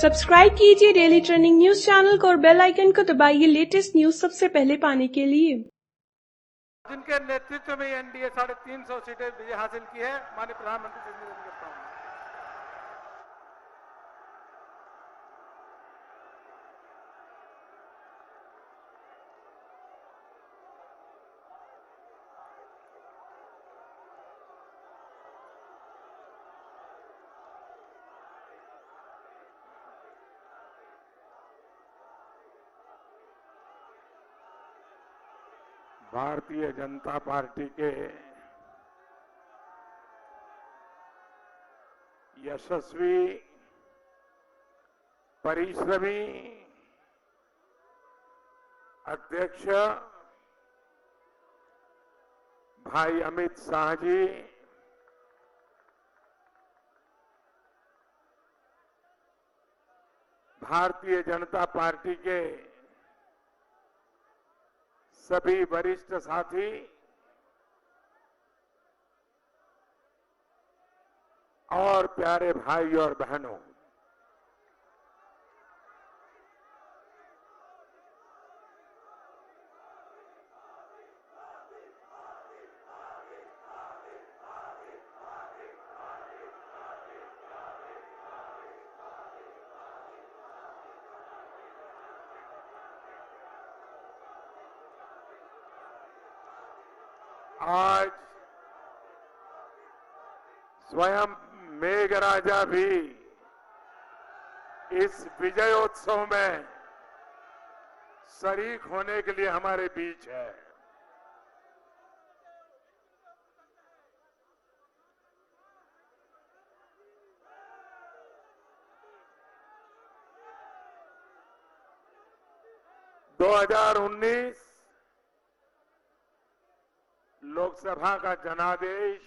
Subscribe कीजिए daily trending news channel को और बेल आइकन को दबाइए लेटेस्ट न्यूज सबसे पहले पाने के लिए। जिनके नेतृत्व में एनडीए 350 सीटें विजय हासिल की है, माननीय प्रधानमंत्री से निवेदन करता हूं। भारतीय जनता पार्टी के यशस्वी, परिश्रमी अध्यक्ष भाई अमित शाह जी भारतीय जनता पार्टी के सभी वरिष्ठ साथी, और प्यारे भाई और बहनों, आज स्वयं मेघराजा भी इस विजयोत्सव में शरीक होने के लिए हमारे बीच है। दो 2019 लोकसभा का जनादेश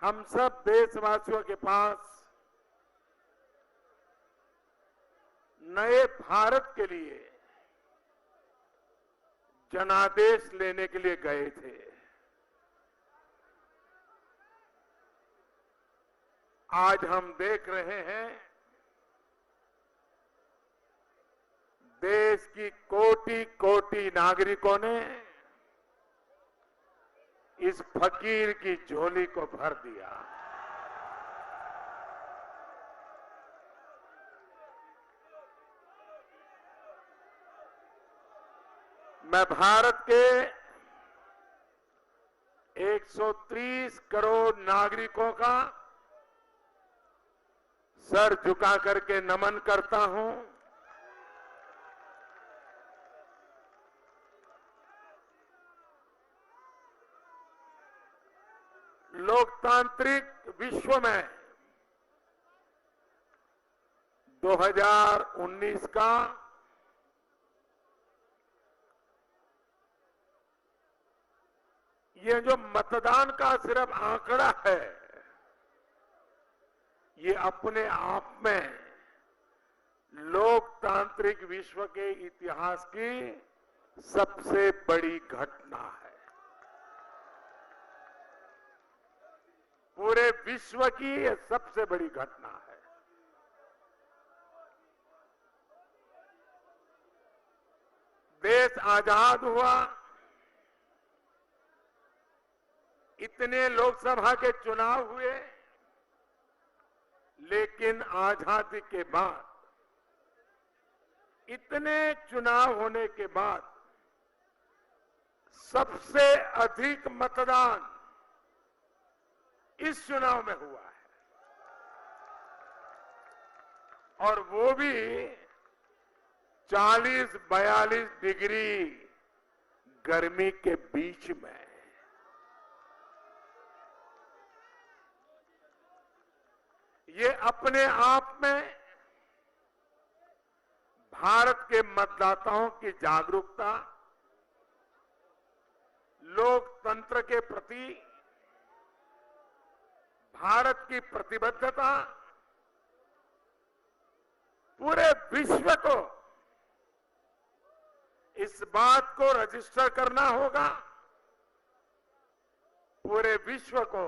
हम सब देशवासियों के पास नए भारत के लिए जनादेश लेने के लिए गए थे। आज हम देख रहे हैं, देश की कोटि कोटि नागरिकों ने इस फकीर की झोली को भर दिया। मैं भारत के 130 करोड़ नागरिकों का सर झुका करके नमन करता हूं। लोकतांत्रिक विश्व में 2019 का ये जो मतदान का सिर्फ आंकड़ा है, ये अपने आप में लोकतांत्रिक विश्व के इतिहास की सबसे बड़ी घटना है। पूरे विश्व की यह सबसे बड़ी घटना है। देश आजाद हुआ, इतने लोकसभा के चुनाव हुए, लेकिन आजादी के बाद इतने चुनाव होने के बाद सबसे अधिक मतदान इस चुनाव में हुआ है, और वो भी 40-42 डिग्री गर्मी के बीच में। ये अपने आप में भारत के मतदाताओं की जागरूकता, लोकतंत्र के प्रति भारत की प्रतिबद्धता, पूरे विश्व को इस बात को रजिस्टर करना होगा, पूरे विश्व को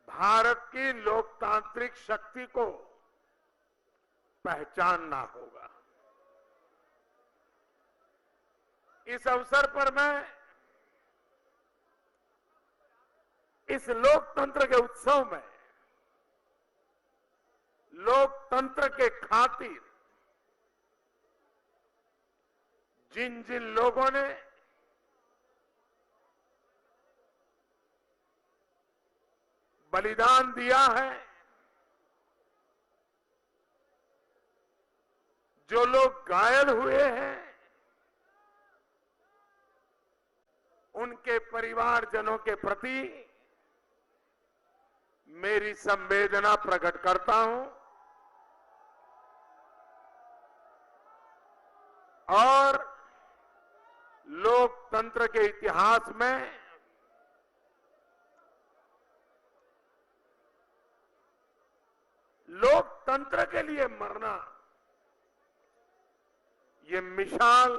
भारत की लोकतांत्रिक शक्ति को पहचानना होगा। इस अवसर पर मैं इस लोकतंत्र के उत्सव में लोकतंत्र के खातिर जिन जिन लोगों ने बलिदान दिया है, जो लोग घायल हुए हैं, उनके परिवारजनों के प्रति मेरी संवेदना प्रकट करता हूं और लोकतंत्र के इतिहास में लोकतंत्र के लिए मरना ये मिसाल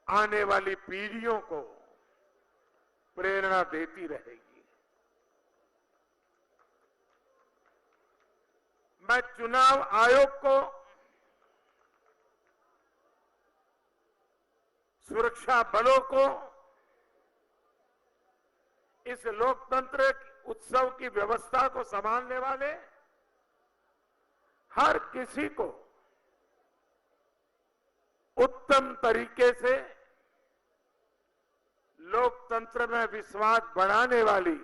आने वाली पीढ़ियों को प्रेरणा देती रहेगी। मैं चुनाव आयोग को, सुरक्षा बलों को इस लोकतंत्र उत्सव की व्यवस्था को संभालने वाले हर किसी को उत्तम तरीके से लोकतंत्र में विश्वास बढ़ाने वाली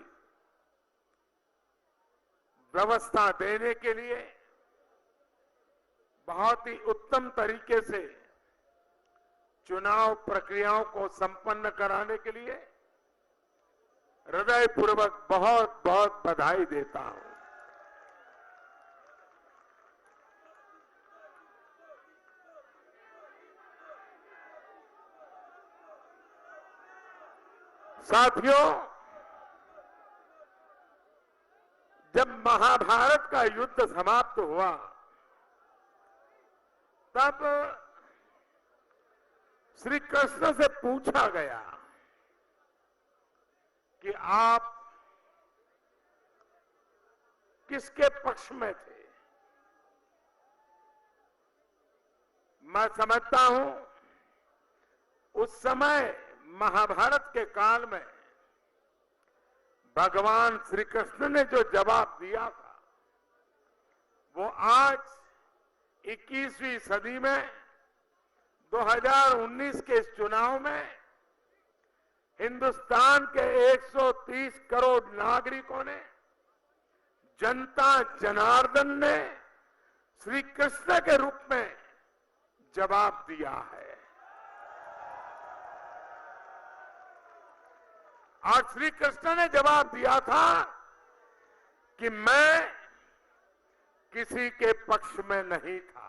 व्यवस्था देने के लिए, बहुत ही उत्तम तरीके से चुनाव प्रक्रियाओं को संपन्न कराने के लिए हृदयपूर्वक बहुत बहुत बधाई देता हूं। साथियों, जब महाभारत का युद्ध समाप्त हुआ तब श्री कृष्ण से पूछा गया कि आप किसके पक्ष में थे। मैं समझता हूं उस समय महाभारत के काल में भगवान श्री कृष्ण ने जो जवाब दिया था वो आज 21वीं सदी में 2019 के इस चुनाव में हिंदुस्तान के 130 करोड़ नागरिकों ने, जनता जनार्दन ने श्री कृष्ण के रूप में जवाब दिया है। आज श्री कृष्ण ने जवाब दिया था कि मैं किसी के पक्ष में नहीं था,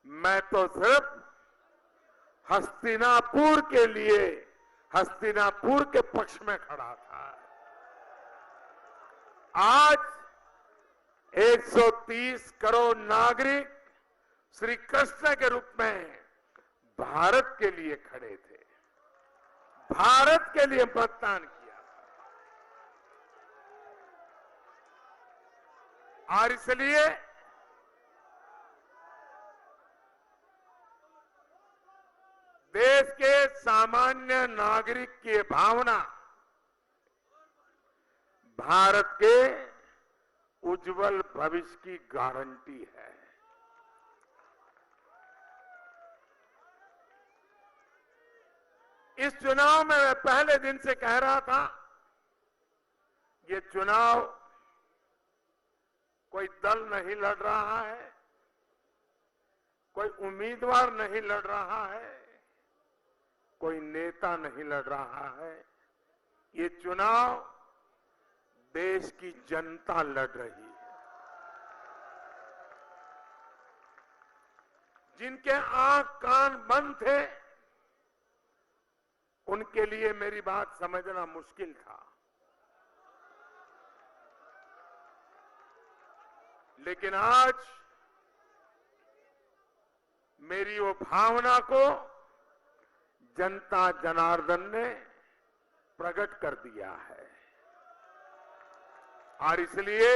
मैं तो सिर्फ हस्तिनापुर के लिए, हस्तिनापुर के पक्ष में खड़ा था। आज 130 करोड़ नागरिक श्री कृष्ण के रूप में भारत के लिए खड़े थे, भारत के लिए मतदान किया और इसलिए देश के सामान्य नागरिक की भावना भारत के उज्जवल भविष्य की गारंटी है। इस चुनाव में मैं पहले दिन से कह रहा था, ये चुनाव कोई दल नहीं लड़ रहा है, कोई उम्मीदवार नहीं लड़ रहा है, कोई नेता नहीं लड़ रहा है, ये चुनाव देश की जनता लड़ रही है। जिनके आंख कान बंद थे उनके लिए मेरी बात समझना मुश्किल था, लेकिन आज मेरी वो भावना को जनता जनार्दन ने प्रकट कर दिया है। और इसलिए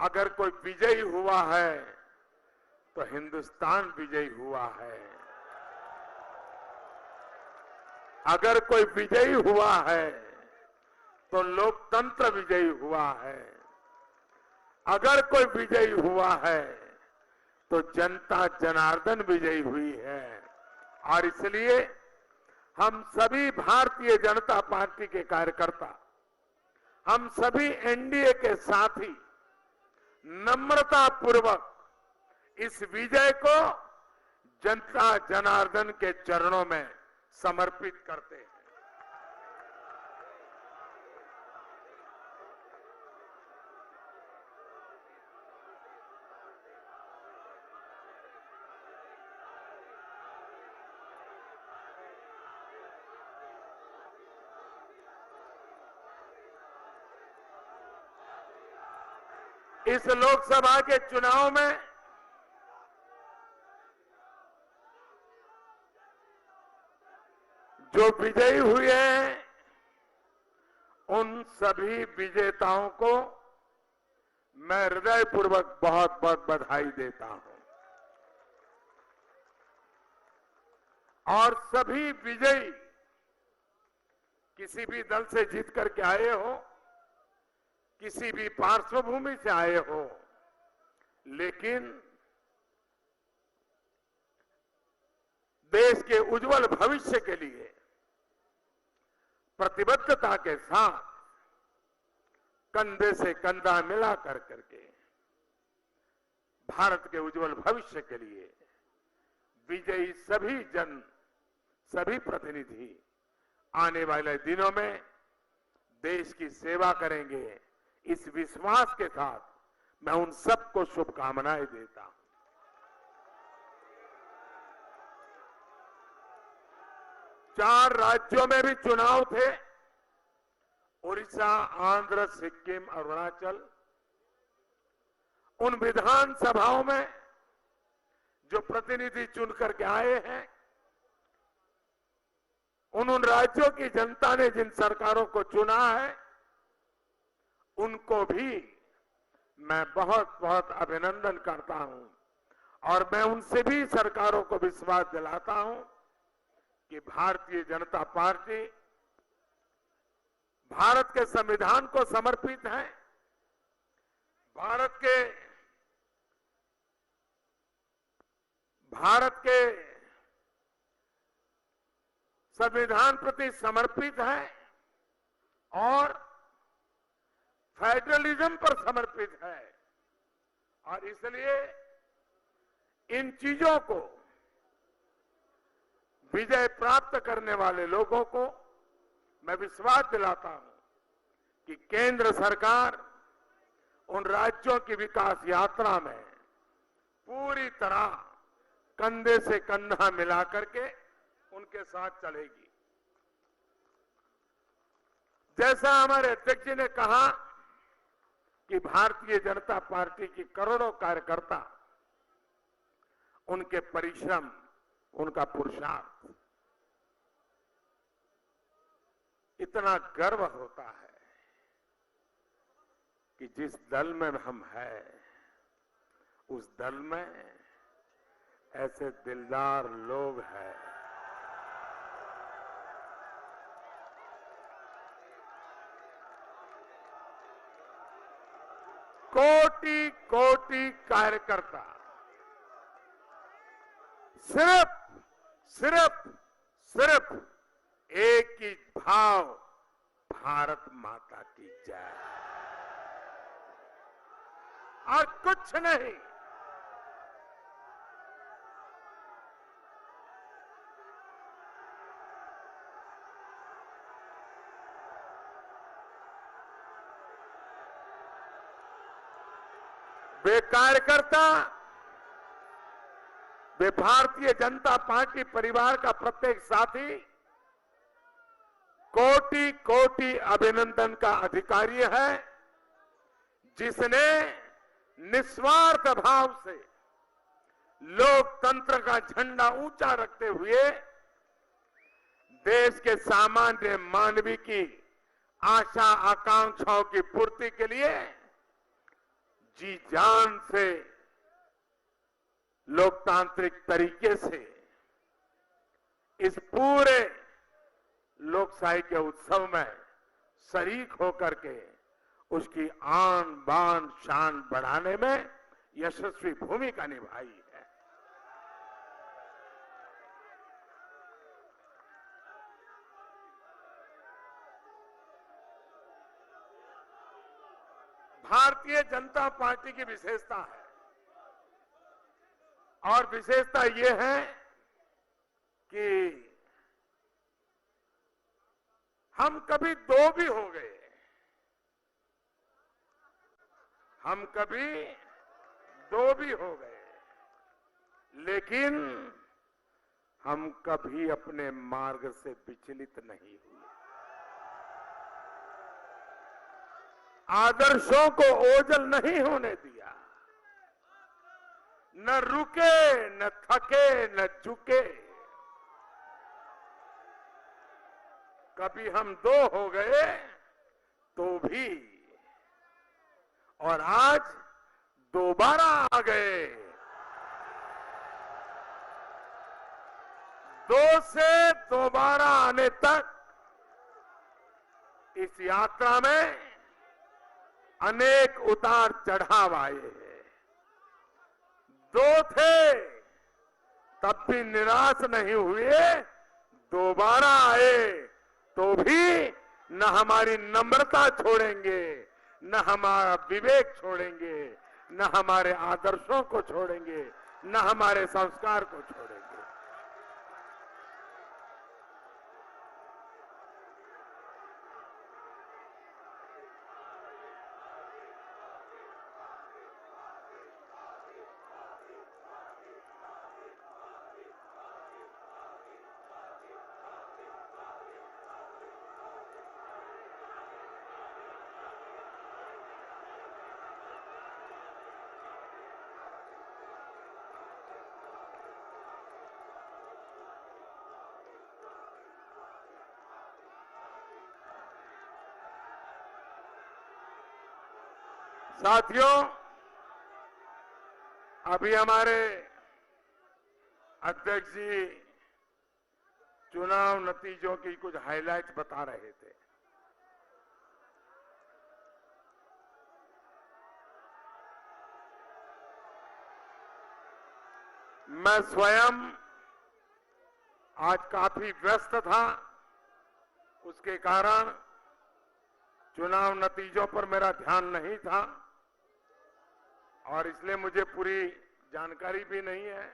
अगर कोई विजयी हुआ है तो हिंदुस्तान विजयी हुआ है। अगर कोई विजयी हुआ है तो लोकतंत्र विजयी हुआ है। अगर कोई विजयी हुआ है तो जनता जनार्दन विजयी हुई है। और इसलिए हम सभी भारतीय जनता पार्टी के कार्यकर्ता, हम सभी एनडीए के साथी नम्रता पूर्वक इस विजय को जनता जनार्दन के चरणों में समर्पित करते हैं। इस लोकसभा के चुनाव में जो विजयी हुए हैं उन सभी विजेताओं को मैं हृदयपूर्वक बहुत बहुत बधाई देता हूं। और सभी विजयी किसी भी दल से जीत करके आए हो, किसी भी पार्श्वभूमि से आए हो, लेकिन देश के उज्जवल भविष्य के लिए प्रतिबद्धता के साथ कंधे से कंधा मिला करके भारत के उज्जवल भविष्य के लिए विजयी सभी प्रतिनिधि आने वाले दिनों में देश की सेवा करेंगे। इस विश्वास के साथ मैं उन सबको शुभकामनाएं देता हूं। चार राज्यों में भी चुनाव थे, उड़ीसा, आंध्र, सिक्किम, अरुणाचल। उन विधानसभाओं में जो प्रतिनिधि चुन करके आए हैं, उन राज्यों की जनता ने जिन सरकारों को चुना है, उनको भी मैं बहुत बहुत अभिनंदन करता हूं। और मैं उनसे भी सरकारों को विश्वास दिलाता हूं कि भारतीय जनता पार्टी भारत के संविधान को समर्पित है। भारत के संविधान प्रति समर्पित है और फेडरलिज्म पर समर्पित है। और इसलिए इन चीजों को विजय प्राप्त करने वाले लोगों को मैं विश्वास दिलाता हूं कि केंद्र सरकार उन राज्यों की विकास यात्रा में पूरी तरह कंधे से कंधा मिला करके उनके साथ चलेगी। जैसा हमारे अध्यक्ष जी ने कहा कि भारतीय जनता पार्टी की करोड़ों कार्यकर्ता, उनके परिश्रम, उनका पुरुषार्थ, इतना गर्व होता है कि जिस दल में हम हैं, उस दल में ऐसे दिलदार लोग हैं। कोटि कोटि कार्यकर्ता सिर्फ एक ही भाव, भारत माता की जय, और कुछ नहीं। वे कार्यकर्ता, वे भारतीय जनता पार्टी परिवार का प्रत्येक साथी कोटि कोटि अभिनंदन का अधिकारी है, जिसने निस्वार्थ भाव से लोकतंत्र का झंडा ऊंचा रखते हुए देश के सामान्य मानवी की आशा आकांक्षाओं की पूर्ति के लिए जी जान से लोकतांत्रिक तरीके से इस पूरे लोकशाही के उत्सव में शरीक होकर के उसकी आन बान शान बढ़ाने में यशस्वी भूमिका निभाई है। भारतीय जनता पार्टी की विशेषता है और विशेषता ये है कि हम कभी दो भी हो गए, हम कभी दो भी हो गए, लेकिन हम कभी अपने मार्ग से विचलित नहीं हुए। आदर्शों को ओझल नहीं होने दिया, न रुके, न थके, न झुके। कभी हम दो हो गए तो भी, और आज दोबारा आ गए। दो से दोबारा आने तक इस यात्रा में अनेक उतार चढ़ाव आए हैं। दो थे तब भी निराश नहीं हुए, दोबारा आए तो भी न हमारी नम्रता छोड़ेंगे, न हमारा विवेक छोड़ेंगे, न हमारे आदर्शों को छोड़ेंगे, न हमारे संस्कार को छोड़ेंगे। साथियों, अभी हमारे अध्यक्ष जी चुनाव नतीजों की कुछ हाइलाइट्स बता रहे थे। मैं स्वयं आज काफी व्यस्त था, उसके कारण चुनाव नतीजों पर मेरा ध्यान नहीं था और इसलिए मुझे पूरी जानकारी भी नहीं है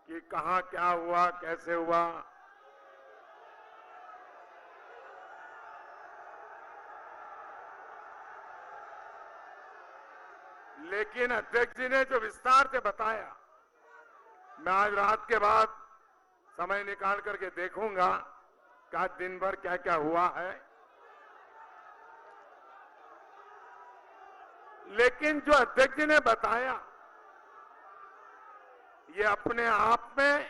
कि कहां क्या हुआ, कैसे हुआ। लेकिन अध्यक्ष जी ने जो विस्तार से बताया, मैं आज रात के बाद समय निकाल करके देखूंगा कि आज दिन भर क्या क्या हुआ है। लेकिन जो अध्यक्ष जी ने बताया, ये अपने आप में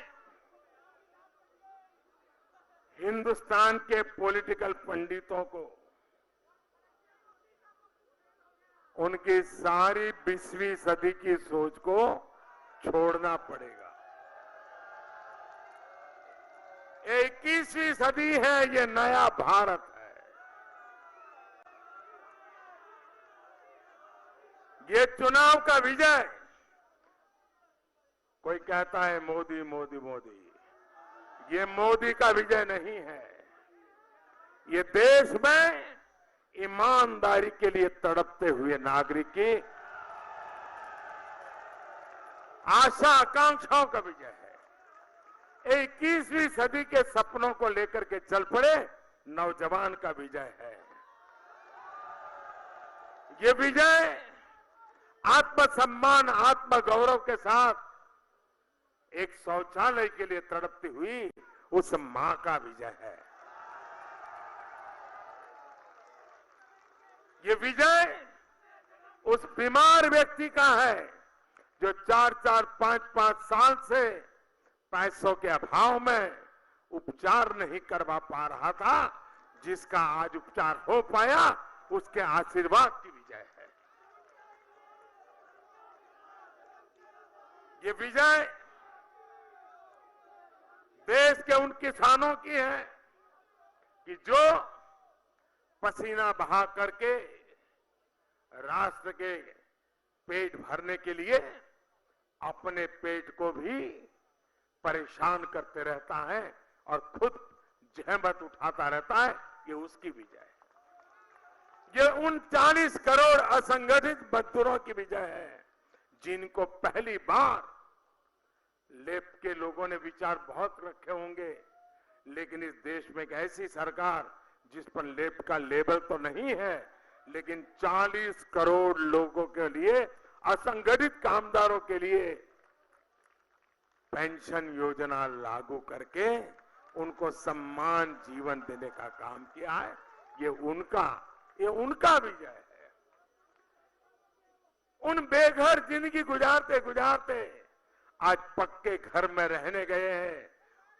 हिंदुस्तान के पॉलिटिकल पंडितों को उनकी सारी 20वीं सदी की सोच को छोड़ना पड़ेगा। 21वीं सदी है, ये नया भारत है। ये चुनाव का विजय, कोई कहता है मोदी मोदी मोदी, ये मोदी का विजय नहीं है। ये देश में ईमानदारी के लिए तड़पते हुए नागरिक की आशा आकांक्षाओं का विजय है। 21वीं सदी के सपनों को लेकर के चल पड़े नौजवान का विजय है। ये विजय आत्मसम्मान, आत्मगौरव के साथ एक शौचालय के लिए तड़पती हुई उस मां का विजय है। ये विजय उस बीमार व्यक्ति का है जो 4-4, 5-5 साल से पैसों के अभाव में उपचार नहीं करवा पा रहा था। जिसका आज उपचार हो पाया उसके आशीर्वाद की विजय है। ये विजय देश के उन किसानों की है कि जो पसीना बहा करके राष्ट्र के पेट भरने के लिए अपने पेट को भी परेशान करते रहता है और खुद जहमत उठाता रहता है। ये उसकी विजय है। ये उन 40 करोड़ असंगठित मजदूरों की विजय है जिनको पहली बार लेफ्ट के लोगों ने विचार बहुत रखे होंगे, लेकिन इस देश में एक ऐसी सरकार जिस पर लेफ्ट का लेबल तो नहीं है, लेकिन 40 करोड़ लोगों के लिए, असंगठित कामदारों के लिए पेंशन योजना लागू करके उनको सम्मान जीवन देने का काम किया है। ये उनका विजय है। उन बेघर जिंदगी गुजारते गुजारते आज पक्के घर में रहने गए हैं,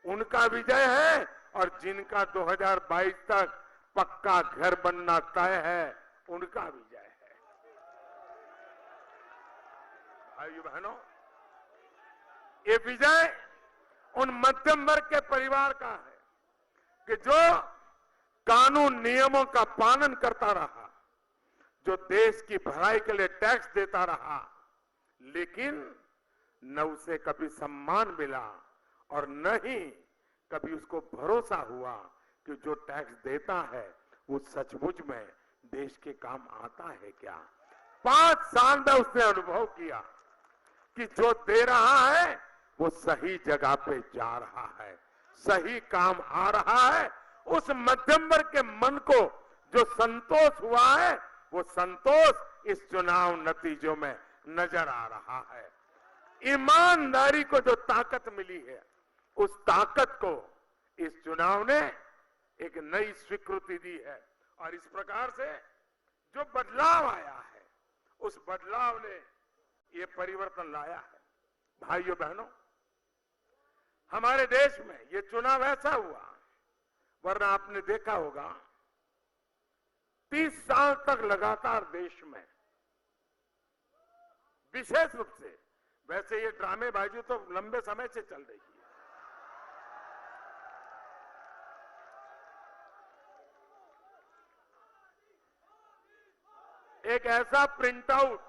उनका विजय है। और जिनका 2022 तक पक्का घर बनना तय है, उनका विजय है। भाइयों बहनों, ये विजय उन मध्यम वर्ग के परिवार का है कि जो कानून नियमों का पालन करता रहा, जो देश की भलाई के लिए टैक्स देता रहा, लेकिन न उसे कभी सम्मान मिला और न ही कभी उसको भरोसा हुआ कि जो टैक्स देता है वो सचमुच में देश के काम आता है क्या। 5 साल में उसने अनुभव किया कि जो दे रहा है वो सही जगह पे जा रहा है, सही काम आ रहा है। उस मध्यम वर्ग के मन को जो संतोष हुआ है, वो संतोष इस चुनाव नतीजों में नजर आ रहा है। ईमानदारी को जो ताकत मिली है, उस ताकत को इस चुनाव ने एक नई स्वीकृति दी है। और इस प्रकार से जो बदलाव आया है, उस बदलाव ने ये परिवर्तन लाया है। भाइयों बहनों, हमारे देश में ये चुनाव ऐसा हुआ, वरना आपने देखा होगा 30 साल तक लगातार देश में, विशेष रूप से, वैसे ये ड्रामेबाजी तो लंबे समय से चल रही है, एक ऐसा प्रिंटआउट,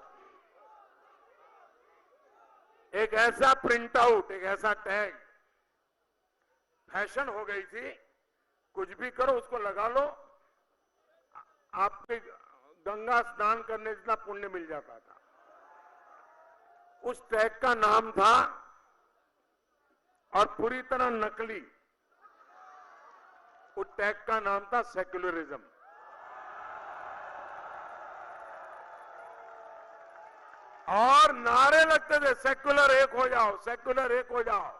एक ऐसा टैग फैशन हो गई थी। कुछ भी करो उसको लगा लो, आपके गंगा स्नान करने जितना पुण्य मिल जाता था। उस टैग का नाम था, और पूरी तरह नकली, उस टैग का नाम था सेक्युलरिज्म। और नारे लगते थे, सेक्युलर एक हो जाओ, सेक्युलर एक हो जाओ।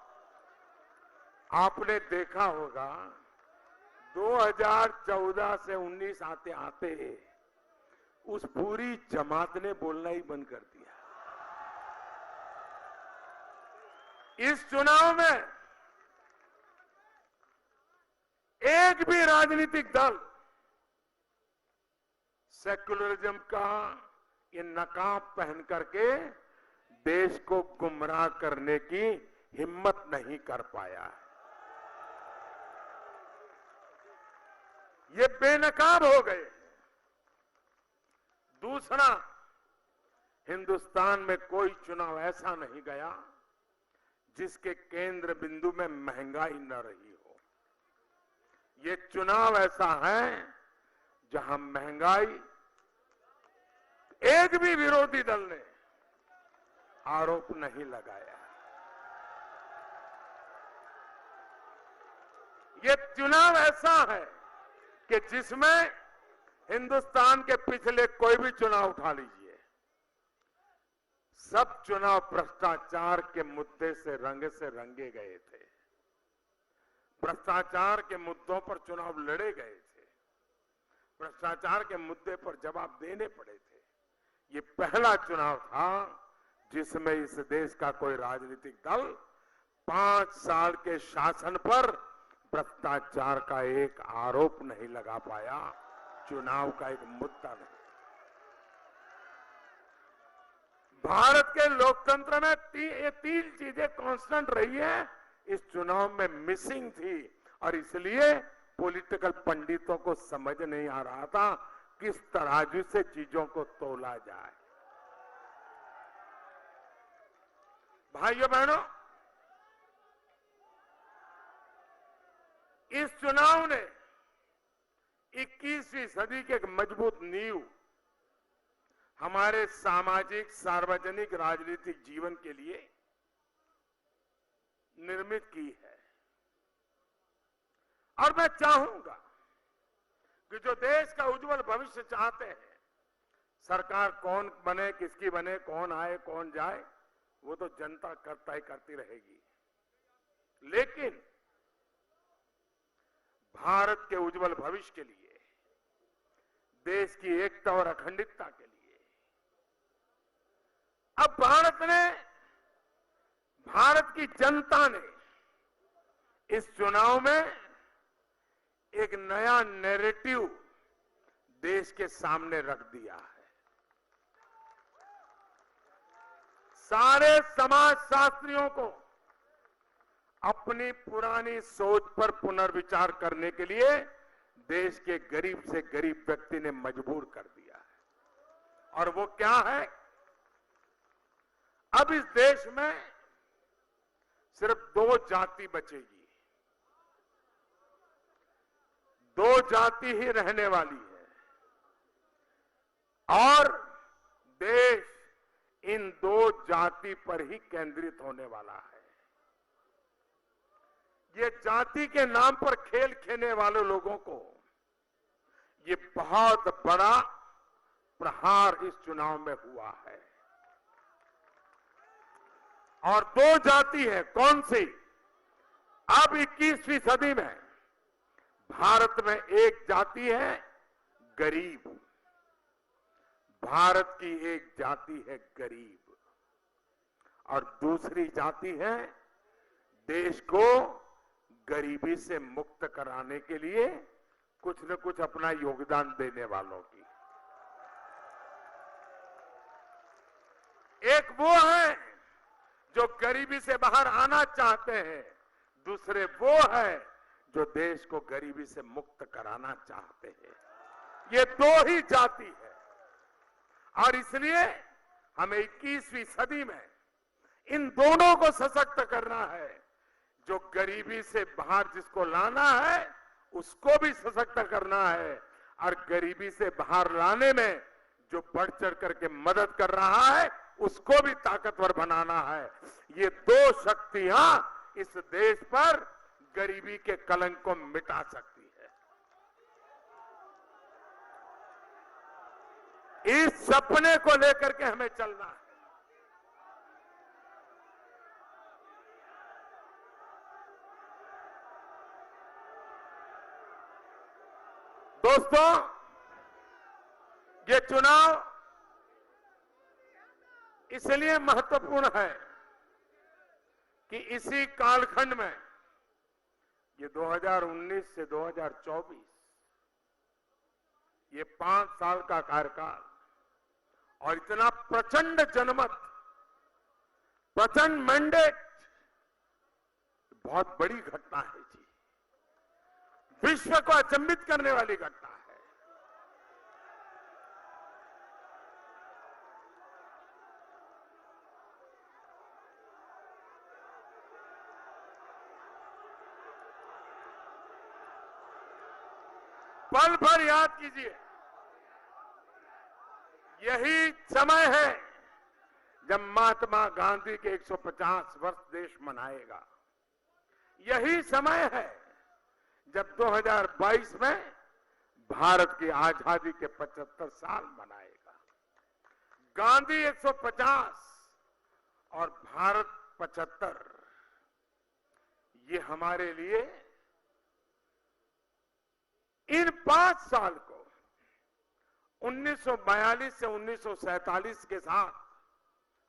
आपने देखा होगा 2014 से 19 आते आते उस पूरी जमात ने बोलना ही बंद कर दिया। इस चुनाव में एक भी राजनीतिक दल सेक्युलरिज्म का ये नकाब पहन करके देश को गुमराह करने की हिम्मत नहीं कर पाया है। ये बेनकाब हो गए। दूसरा, हिंदुस्तान में कोई चुनाव ऐसा नहीं गया जिसके केंद्र बिंदु में महंगाई न रही हो। ये चुनाव ऐसा है जहां महंगाई, एक भी विरोधी दल ने आरोप नहीं लगाया। ये चुनाव ऐसा है कि जिसमें हिंदुस्तान के पिछले कोई भी चुनाव उठा लीजिए, सब चुनाव भ्रष्टाचार के मुद्दे से रंगे गए थे। भ्रष्टाचार के मुद्दों पर चुनाव लड़े गए थे, भ्रष्टाचार के मुद्दे पर जवाब देने पड़े थे। ये पहला चुनाव था जिसमें इस देश का कोई राजनीतिक दल 5 साल के शासन पर भ्रष्टाचार का एक आरोप नहीं लगा पाया, चुनाव का एक मुद्दा नहीं। भारत के लोकतंत्र में ये तीन चीजें कांस्टेंट रही है, इस चुनाव में मिसिंग थी और इसलिए पॉलिटिकल पंडितों को समझ नहीं आ रहा था किस तराजू से चीजों को तोला जाए। भाइयों बहनों, इस चुनाव ने 21वीं सदी के एक मजबूत नींव हमारे सामाजिक सार्वजनिक राजनीतिक जीवन के लिए निर्मित की है। और मैं चाहूंगा कि जो देश का उज्जवल भविष्य चाहते हैं, सरकार कौन बने, किसकी बने, कौन आए कौन जाए, वो तो जनता तय करती रहेगी, लेकिन भारत के उज्जवल भविष्य के लिए, देश की एकता और अखंडता के लिए अब भारत की जनता ने इस चुनाव में एक नया नैरेटिव देश के सामने रख दिया है। सारे समाजशास्त्रियों को अपनी पुरानी सोच पर पुनर्विचार करने के लिए देश के गरीब से गरीब व्यक्ति ने मजबूर कर दिया है। और वो क्या है? अब इस देश में सिर्फ दो जाति बचेगी, दो जाति ही रहने वाली है और देश इन दो जाति पर ही केंद्रित होने वाला है। ये जाति के नाम पर खेल खेलने वाले लोगों को ये बहुत बड़ा प्रहार इस चुनाव में हुआ है। और दो जाति है, कौन सी? अब 21वीं सदी में भारत में एक जाति है गरीब, भारत की एक जाति है गरीब और दूसरी जाति है देश को गरीबी से मुक्त कराने के लिए कुछ न कुछ अपना योगदान देने वालों की। एक वो है जो गरीबी से बाहर आना चाहते हैं, दूसरे वो है जो देश को गरीबी से मुक्त कराना चाहते हैं। ये दो ही जाति है और इसलिए हमें 21वीं सदी में इन दोनों को सशक्त करना है। जो गरीबी से बाहर जिसको लाना है उसको भी सशक्त करना है और गरीबी से बाहर लाने में जो बढ़ चढ़ करके मदद कर रहा है उसको भी ताकतवर बनाना है। ये दो शक्तियां इस देश पर गरीबी के कलंक को मिटा सकती है। इस सपने को लेकर के हमें चलना है। दोस्तों, ये चुनाव इसलिए महत्वपूर्ण है कि इसी कालखंड में ये 2019 से 2024 ये 5 साल का कार्यकाल और इतना प्रचंड जनमत, प्रचंड मैंडेट, बहुत बड़ी घटना है जी, विश्व को अचंभित करने वाली घटना है। पल भर याद कीजिए, यही समय है जब महात्मा गांधी के 150 वर्ष देश मनाएगा। यही समय है जब 2022 में भारत की आजादी के 75 साल मनाएगा। गांधी 150 और भारत 75, ये हमारे लिए इन 5 साल को 1942 से 1947 के साथ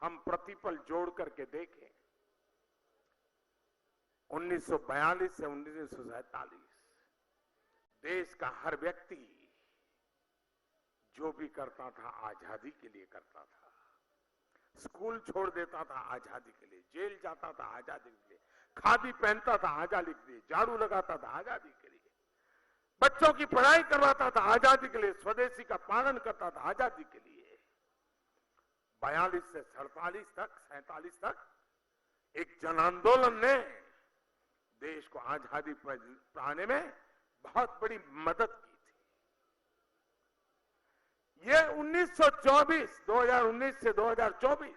हम प्रतिपल जोड़ करके देखें, 1942 से 1947 देश का हर व्यक्ति जो भी करता था आजादी के लिए करता था। स्कूल छोड़ देता था आजादी के लिए, जेल जाता था आजादी के लिए, खादी पहनता था आजादी के लिए, झाड़ू लगाता था आजादी के लिए, बच्चों की पढ़ाई करवाता था आजादी के लिए, स्वदेशी का पालन करता था आजादी के लिए। 42 से 47 तक एक जन आंदोलन ने देश को आजादी पाने में बहुत बड़ी मदद की थी। ये 2019 से 2024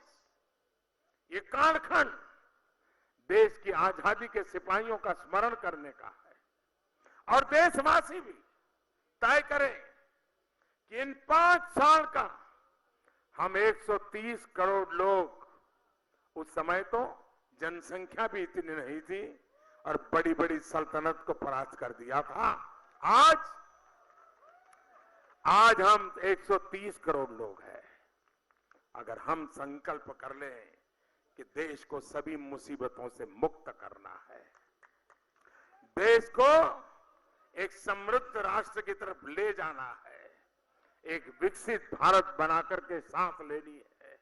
ये कालखंड देश की आजादी के सिपाहियों का स्मरण करने का है और देशवासी भी तय करें कि इन 5 साल का हम 130 करोड़ लोग, उस समय तो जनसंख्या भी इतनी नहीं थी और बड़ी बड़ी सल्तनत को परास्त कर दिया था। आज हम 130 करोड़ लोग हैं। अगर हम संकल्प कर लें कि देश को सभी मुसीबतों से मुक्त करना है, देश को एक समृद्ध राष्ट्र की तरफ ले जाना है, एक विकसित भारत बनाकर के सांस लेनी है,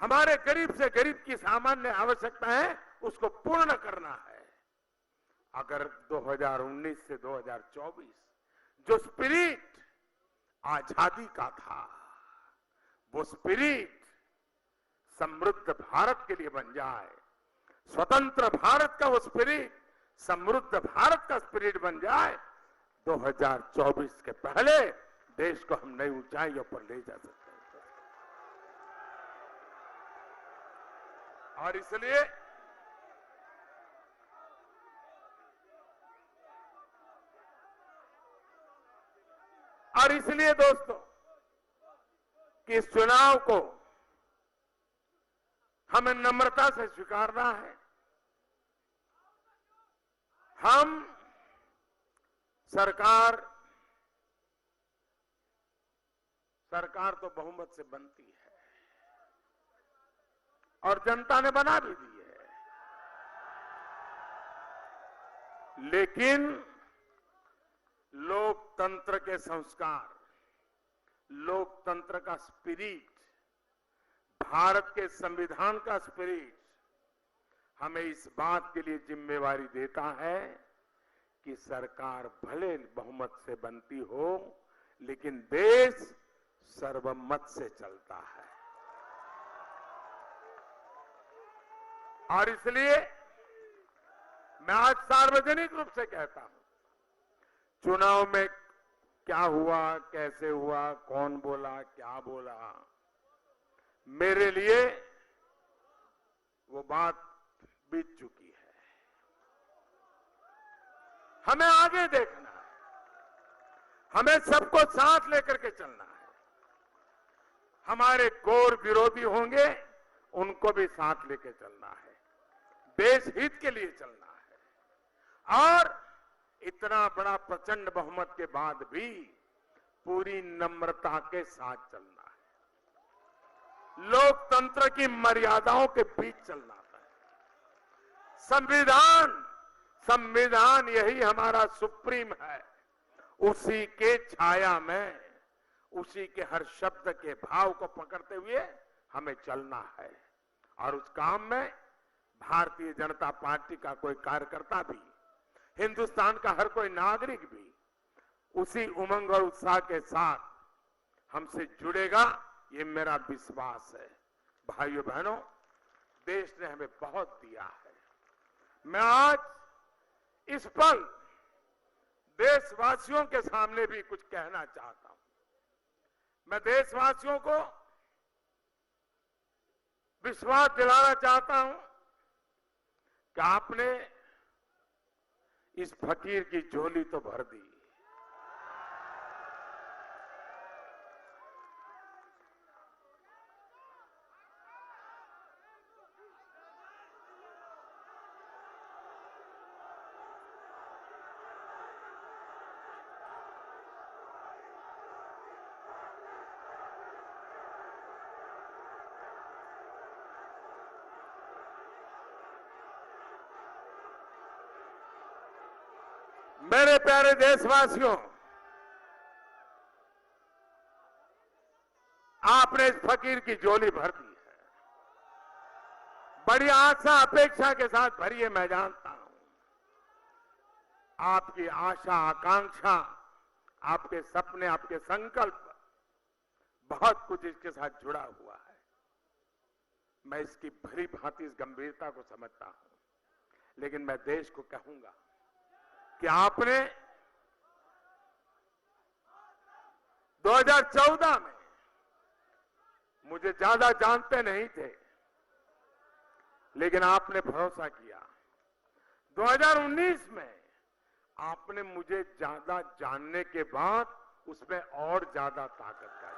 हमारे गरीब से गरीब की सामान्य आवश्यकता है उसको पूर्ण करना है। अगर 2019 से 2024 जो स्पिरिट आजादी का था, वो स्पिरिट समृद्ध भारत के लिए बन जाए, स्वतंत्र भारत का वो स्पिरिट समृद्ध भारत का स्पिरिट बन जाए, 2024 के पहले देश को हम नई ऊंचाइयों पर ले जा सकते हैं। और इसलिए दोस्तों कि इस चुनाव को हमें नम्रता से स्वीकारना है। हम सरकार तो बहुमत से बनती है और जनता ने बना भी दी है, लेकिन लोकतंत्र के संस्कार, लोकतंत्र का स्पिरिट, भारत के संविधान का स्पिरिट हमें इस बात के लिए जिम्मेवारी देता है कि सरकार भले बहुमत से बनती हो, लेकिन देश सर्वमत से चलता है। और इसलिए मैं आज सार्वजनिक रूप से कहता हूं, चुनाव में क्या हुआ, कैसे हुआ, कौन बोला, क्या बोला, मेरे लिए वो बात बीत चुकी है। हमें आगे देखना है, हमें सबको साथ लेकर के चलना है। हमारे घोर विरोधी होंगे, उनको भी साथ लेकर चलना है, देश हित के लिए चलना है। और इतना बड़ा प्रचंड बहुमत के बाद भी पूरी नम्रता के साथ चलना है, लोकतंत्र की मर्यादाओं के बीच चलना है। संविधान यही हमारा सुप्रीम है, उसी के छाया में, उसी के हर शब्द के भाव को पकड़ते हुए हमें चलना है। और उस काम में भारतीय जनता पार्टी का कोई कार्यकर्ता भी, हिंदुस्तान का हर कोई नागरिक भी उसी उमंग और उत्साह के साथ हमसे जुड़ेगा, ये मेरा विश्वास है। भाइयों बहनों, देश ने हमें बहुत दिया है। मैं आज इस पल देशवासियों के सामने भी कुछ कहना चाहता हूं। मैं देशवासियों को विश्वास दिलाना चाहता हूं कि आपने इस फकीर की झोली तो भर दी, मेरे प्यारे देशवासियों, आपने इस फकीर की झोली भर दी है। बड़ी आशा अपेक्षा के साथ भरी है, मैं जानता हूं। आपकी आशा आकांक्षा, आपके सपने, आपके संकल्प, बहुत कुछ इसके साथ जुड़ा हुआ है। मैं इसकी भली भांति इस गंभीरता को समझता हूं, लेकिन मैं देश को कहूंगा कि आपने 2014 में मुझे ज्यादा जानते नहीं थे, लेकिन आपने भरोसा किया। 2019 में आपने मुझे ज्यादा जानने के बाद उसमें और ज्यादा ताकत लाई।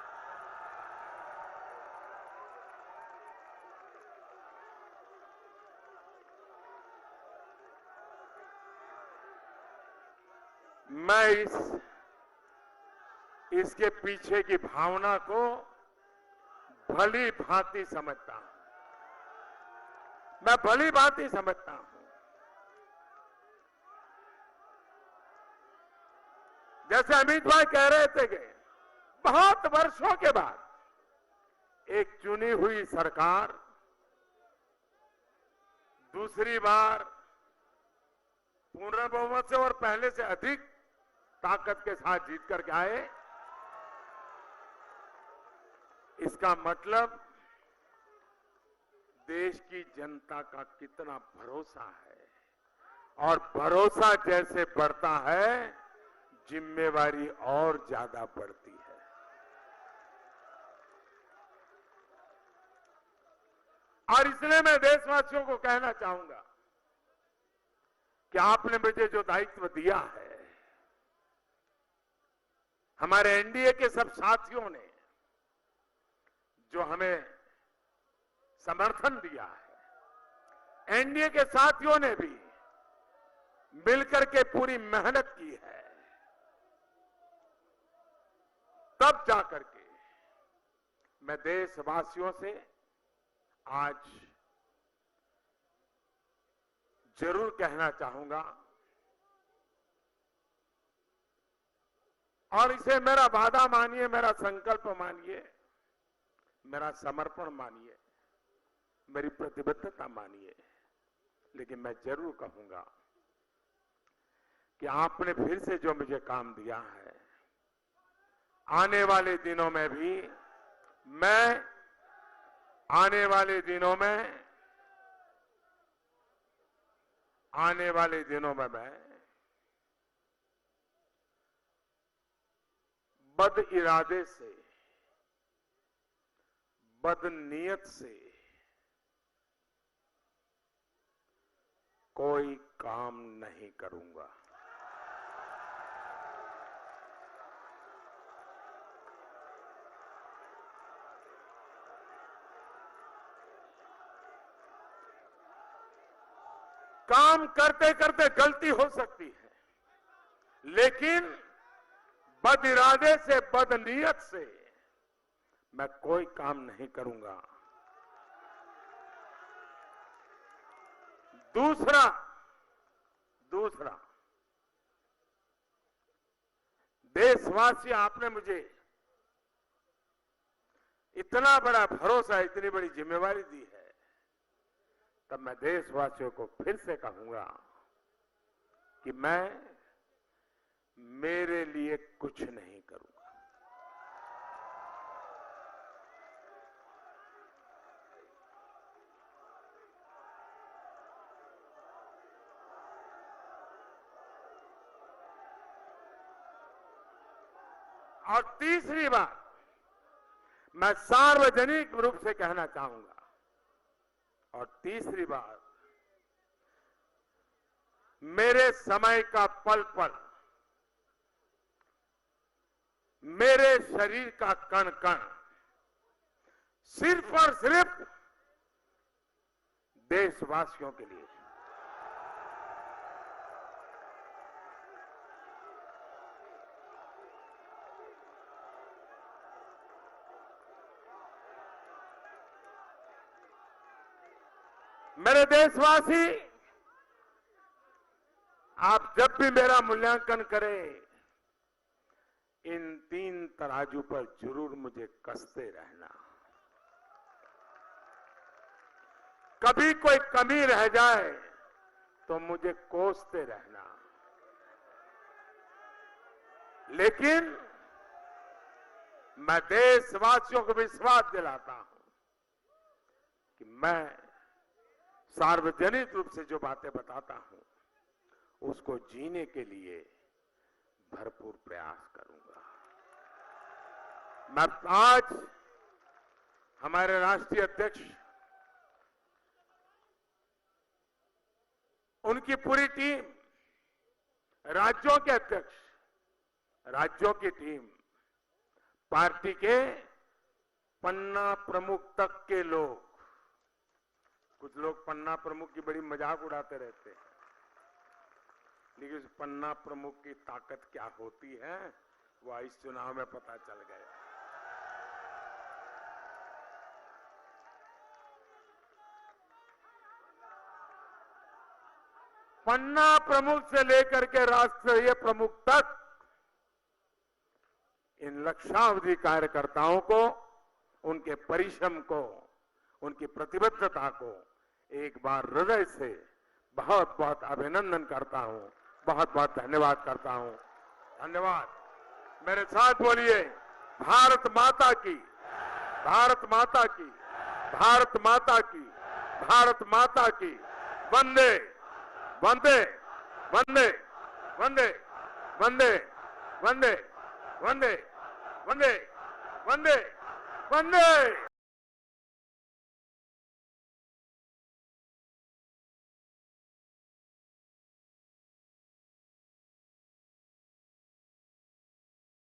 मैं इसके पीछे की भावना को भली भांति समझता हूं। मैं भली भांति समझता हूं। जैसे अमित भाई कह रहे थे कि बहुत वर्षों के बाद एक चुनी हुई सरकार दूसरी बार पूर्ण बहुमत से और पहले से अधिक ताकत के साथ जीत करके आए, इसका मतलब देश की जनता का कितना भरोसा है, और भरोसा जैसे बढ़ता है जिम्मेवारी और ज्यादा बढ़ती है। और इसलिए मैं देशवासियों को कहना चाहूंगा कि आपने मुझे जो दायित्व दिया है, हमारे एनडीए के सब साथियों ने जो हमें समर्थन दिया है, एनडीए के साथियों ने भी मिलकर के पूरी मेहनत की है, तब जाकर के मैं देशवासियों से आज जरूर कहना चाहूंगा, और इसे मेरा वादा मानिए, मेरा संकल्प मानिए, मेरा समर्पण मानिए, मेरी प्रतिबद्धता मानिए, लेकिन मैं जरूर कहूंगा कि आपने फिर से जो मुझे काम दिया है, आने वाले दिनों में भी मैं आने वाले दिनों में मैं बद इरादे से, बद नीयत से कोई काम नहीं करूंगा। काम करते करते गलती हो सकती है, लेकिन बद इरादे से, बद नीयत से मैं कोई काम नहीं करूंगा। दूसरा देशवासी, आपने मुझे इतना बड़ा भरोसा, इतनी बड़ी जिम्मेवारी दी है, तब मैं देशवासियों को फिर से कहूंगा कि मैं मेरे लिए कुछ नहीं करूंगा। और तीसरी बात मैं सार्वजनिक रूप से कहना चाहूंगा, और तीसरी बात, मेरे समय का पल पल, मेरे शरीर का कण कण सिर्फ और सिर्फ देशवासियों के लिए, मेरे देशवासी, आप जब भी मेरा मूल्यांकन करें, इन 3 तराजू पर जरूर मुझे कसते रहना। कभी कोई कमी रह जाए तो मुझे कोसते रहना, लेकिन मैं देशवासियों को विश्वास दिलाता हूं कि मैं सार्वजनिक रूप से जो बातें बताता हूं उसको जीने के लिए भरपूर प्रयास करूंगा। मैं आज हमारे राष्ट्रीय अध्यक्ष, उनकी पूरी टीम, राज्यों के अध्यक्ष, राज्यों की टीम, पार्टी के पन्ना प्रमुख तक के लोग, कुछ लोग पन्ना प्रमुख की बड़ी मजाक उड़ाते रहते हैं, लेकिन उस पन्ना प्रमुख की ताकत क्या होती है वो इस चुनाव में पता चल गया। पन्ना प्रमुख से लेकर के राष्ट्रीय प्रमुख तक इन लक्षावधि कार्यकर्ताओं को, उनके परिश्रम को, उनकी प्रतिबद्धता को एक बार हृदय से बहुत बहुत अभिनंदन करता हूं, बहुत बहुत धन्यवाद करता हूं। धन्यवाद। मेरे साथ बोलिए, भारत माता की, भारत माता की, भारत माता की, भारत माता की, वंदे वंदे वंदे वंदे वंदे वंदे वंदे वंदे वंदे वंदे।